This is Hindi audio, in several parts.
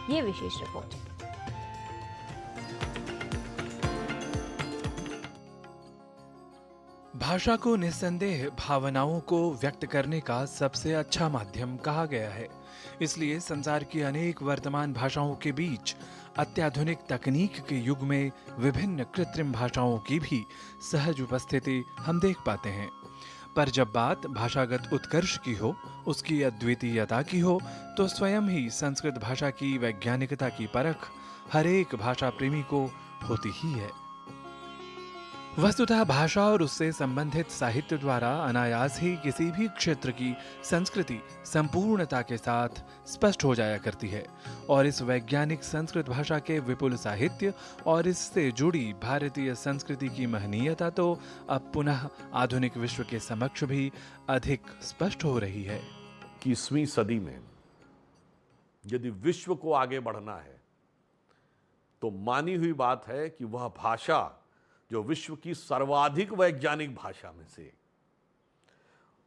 ये विशेष रिपोर्ट। भाषा को निस्संदेह भावनाओं को व्यक्त करने का सबसे अच्छा माध्यम कहा गया है। इसलिए संसार की अनेक वर्तमान भाषाओं के बीच अत्याधुनिक तकनीक के युग में विभिन्न कृत्रिम भाषाओं की भी सहज उपस्थिति हम देख पाते हैं। पर जब बात भाषागत उत्कर्ष की हो, उसकी अद्वितीयता की हो, तो स्वयं ही संस्कृत भाषा की वैज्ञानिकता की परख हर एक भाषा प्रेमी को होती ही है। वस्तुतः भाषा और उससे संबंधित साहित्य द्वारा अनायास ही किसी भी क्षेत्र की संस्कृति संपूर्णता के साथ स्पष्ट हो जाया करती है, और इस वैज्ञानिक संस्कृत भाषा के विपुल साहित्य और इससे जुड़ी भारतीय संस्कृति की महनीयता तो अब पुनः आधुनिक विश्व के समक्ष भी अधिक स्पष्ट हो रही है। 21वीं सदी में यदि विश्व को आगे बढ़ना है तो मानी हुई बात है कि वह भाषा जो विश्व की सर्वाधिक वैज्ञानिक भाषा में से,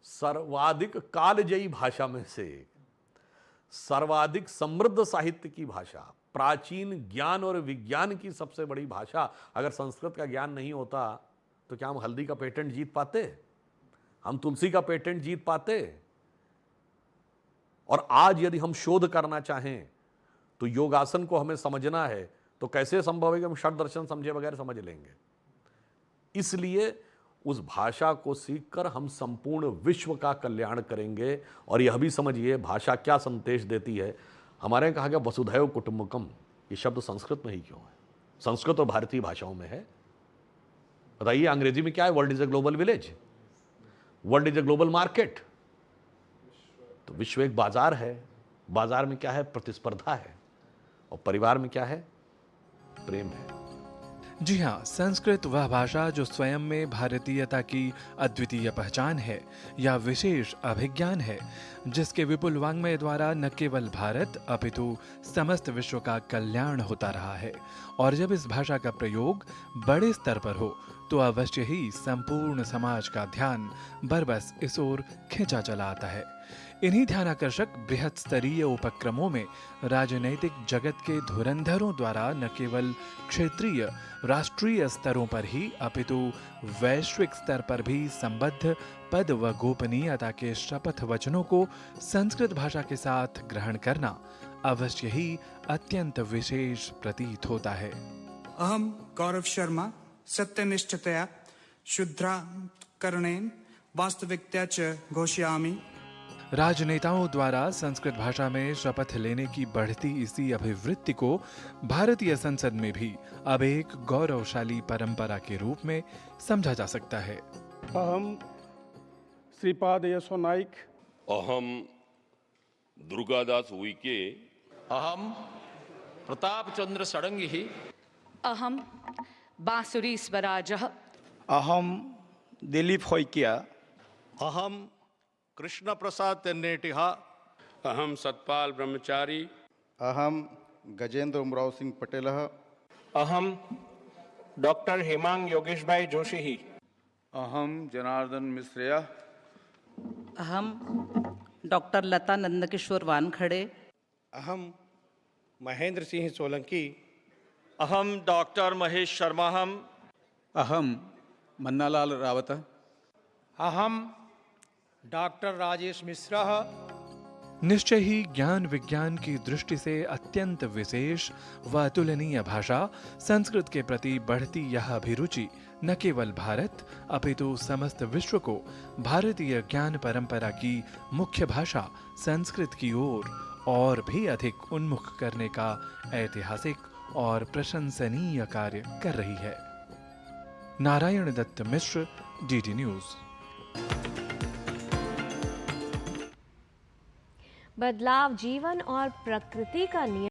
सर्वाधिक कालजयी भाषा में से, सर्वाधिक समृद्ध साहित्य की भाषा, प्राचीन ज्ञान और विज्ञान की सबसे बड़ी भाषा, अगर संस्कृत का ज्ञान नहीं होता तो क्या हम हल्दी का पेटेंट जीत पाते? हम तुलसी का पेटेंट जीत पाते? और आज यदि हम शोध करना चाहें तो योगासन को हमें समझना है तो कैसे संभव है कि हम षट दर्शन समझे बगैर समझ लेंगे? इसलिए उस भाषा को सीखकर हम संपूर्ण विश्व का कल्याण करेंगे। और यह भी समझिए भाषा क्या संदेश देती है। हमारे यहाँ कहा गया वसुधैव कुटुंबकम, ये शब्द संस्कृत में ही क्यों है? संस्कृत और भारतीय भाषाओं में है। बताइए अंग्रेजी में क्या है? World is a global village, world is a global market. तो विश्व एक बाजार है, बाजार में क्या है? प्रतिस्पर्धा है, और परिवार में क्या है? प्रेम है। जी हाँ, संस्कृत वह भाषा जो स्वयं में भारतीयता की अद्वितीय पहचान है या विशेष अभिज्ञान है, जिसके विपुल वाङ्मय द्वारा न केवल भारत अपितु समस्त विश्व का कल्याण होता रहा है। और जब इस भाषा का प्रयोग बड़े स्तर पर हो तो अवश्य ही संपूर्ण समाज का ध्यान बरबस इस ओर खींचा चला आता है। इन्हीं ध्यानाकर्षक बृहत स्तरीय उपक्रमों में राजनैतिक जगत के धुरंधरों द्वारा न केवल क्षेत्रीय राष्ट्रीय स्तरों पर ही अपितु वैश्विक स्तर पर भी संबद्ध पद व गोपनीयता के शपथ वचनों को संस्कृत भाषा के साथ ग्रहण करना अवश्य ही अत्यंत विशेष प्रतीत होता है। अहम गौरव शर्मा सत्यनिष्ठतया शुद्धाकरणेन वास्तविकतया च घोषयामि। राजनेताओं द्वारा संस्कृत भाषा में शपथ लेने की बढ़ती इसी अभिवृत्ति को भारतीय संसद में भी अब एक गौरवशाली परंपरा के रूप में समझा जा सकता है। अहम श्रीपाद यशो नाइक, अहम दुर्गादास उइके, अहम प्रताप चंद्र षडंगी, अहम बांसुरी स्वराजः, अहम दिलीप होइकिया, अहम कृष्ण प्रसाद तेन्नेटिहा, अहम सतपाल ब्रह्मचारी, अहम गजेंद्र उमराव सिंह पटेल, अहम डॉक्टर हेमांग योगेश भाई जोशी, अहम जनार्दन मिश्रया, अहम डॉक्टर लता नंदकिशोर वानखड़े, अहम महेंद्र सिंह सोलंकी, अहम डॉक्टर महेश शर्मा, अहम मन्नालाल रावत, अहम डॉक्टर राजेश मिश्रा। निश्चय ही ज्ञान विज्ञान की दृष्टि से अत्यंत विशेष व अतुलनीय भाषा संस्कृत के प्रति बढ़ती यह अभिरुचि न केवल भारत अपितु समस्त विश्व को भारतीय ज्ञान परंपरा की मुख्य भाषा संस्कृत की ओर और भी अधिक उन्मुख करने का ऐतिहासिक और प्रशंसनीय कार्य कर रही है। नारायण दत्त मिश्र, डीडी न्यूज। बदलाव जीवन और प्रकृति का नियम